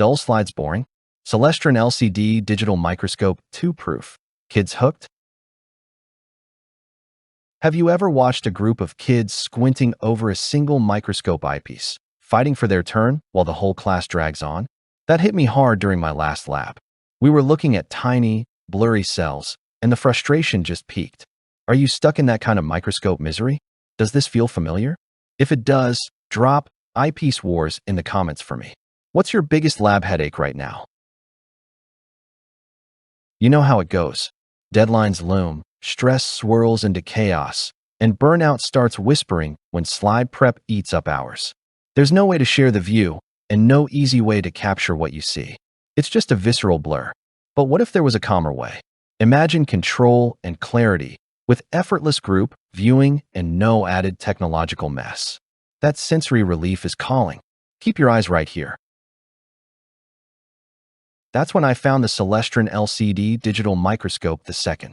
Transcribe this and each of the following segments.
Dull slides boring? Celestron LCD digital microscope 2-proof. Kids hooked? Have you ever watched a group of kids squinting over a single microscope eyepiece, fighting for their turn while the whole class drags on? That hit me hard during my last lab. We were looking at tiny, blurry cells, and the frustration just peaked. Are you stuck in that kind of microscope misery? Does this feel familiar? If it does, drop eyepiece wars in the comments for me. What's your biggest lab headache right now? You know how it goes. Deadlines loom, stress swirls into chaos, and burnout starts whispering when slide prep eats up hours. There's no way to share the view, and no easy way to capture what you see. It's just a visceral blur. But what if there was a calmer way? Imagine control and clarity with effortless group, viewing, and no added technological mess. That sensory relief is calling. Keep your eyes right here. That's when I found the Celestron LCD digital microscope II.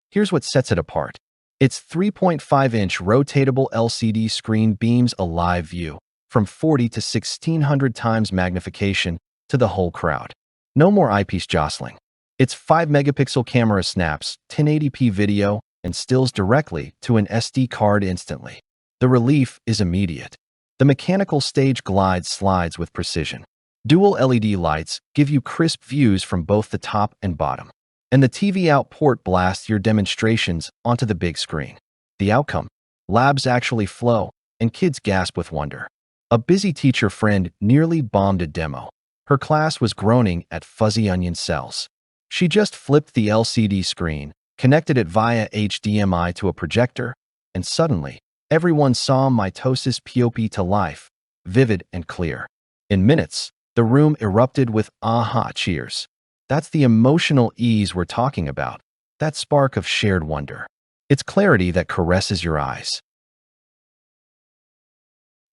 Here's what sets it apart. Its 3.5-inch rotatable LCD screen beams a live view, from 40 to 1600 times magnification to the whole crowd. No more eyepiece jostling. Its 5-megapixel camera snaps 1080p video and stills directly to an SD card instantly. The relief is immediate. The mechanical stage slides with precision. Dual LED lights give you crisp views from both the top and bottom. And the TV out port blasts your demonstrations onto the big screen. The outcome? Labs actually flow, and kids gasp with wonder. A busy teacher friend nearly bombed a demo. Her class was groaning at fuzzy onion cells. She just flipped the LCD screen, connected it via HDMI to a projector, and suddenly, everyone saw mitosis POP to life, vivid and clear. In minutes, the room erupted with aha cheers. That's the emotional ease we're talking about, that spark of shared wonder. It's clarity that caresses your eyes.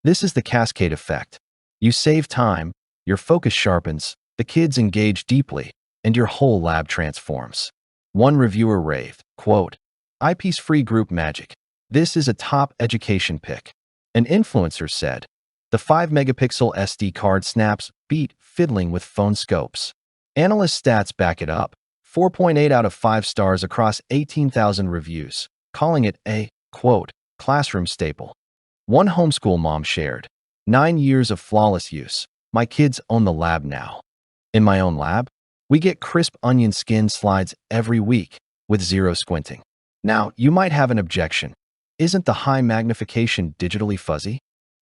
This is the cascade effect. You save time, your focus sharpens, the kids engage deeply, and your whole lab transforms. One reviewer raved, quote, "Eyepiece-free group magic. This is a top education pick." An influencer said, "The 5-megapixel SD card snaps beat fiddling with phone scopes." Analyst stats back it up. 4.8 out of 5 stars across 18,000 reviews, calling it a, quote, classroom staple. One homeschool mom shared, 9 years of flawless use. My kids own the lab now. In my own lab, we get crisp onion skin slides every week with zero squinting. Now, you might have an objection. Isn't the high magnification digitally fuzzy?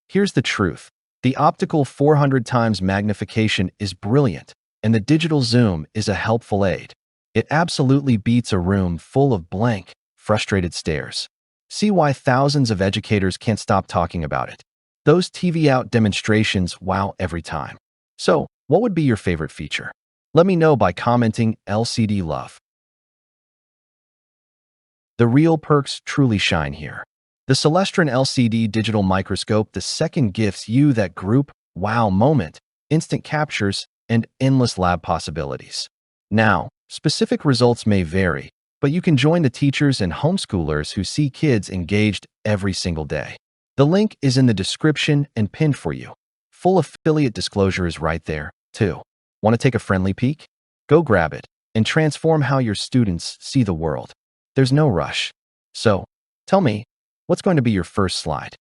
Here's the truth. The optical 400 times magnification is brilliant, and the digital zoom is a helpful aid. It absolutely beats a room full of blank, frustrated stares. See why thousands of educators can't stop talking about it. Those TV out demonstrations wow every time. So, what would be your favorite feature? Let me know by commenting LCD love. The real perks truly shine here. The Celestron LCD digital microscope II gives you that group wow moment, instant captures, and endless lab possibilities. Now, specific results may vary, but you can join the teachers and homeschoolers who see kids engaged every single day. The link is in the description and pinned for you. Full affiliate disclosure is right there, too. Want to take a friendly peek? Go grab it and transform how your students see the world. There's no rush. So, tell me, what's going to be your first slide?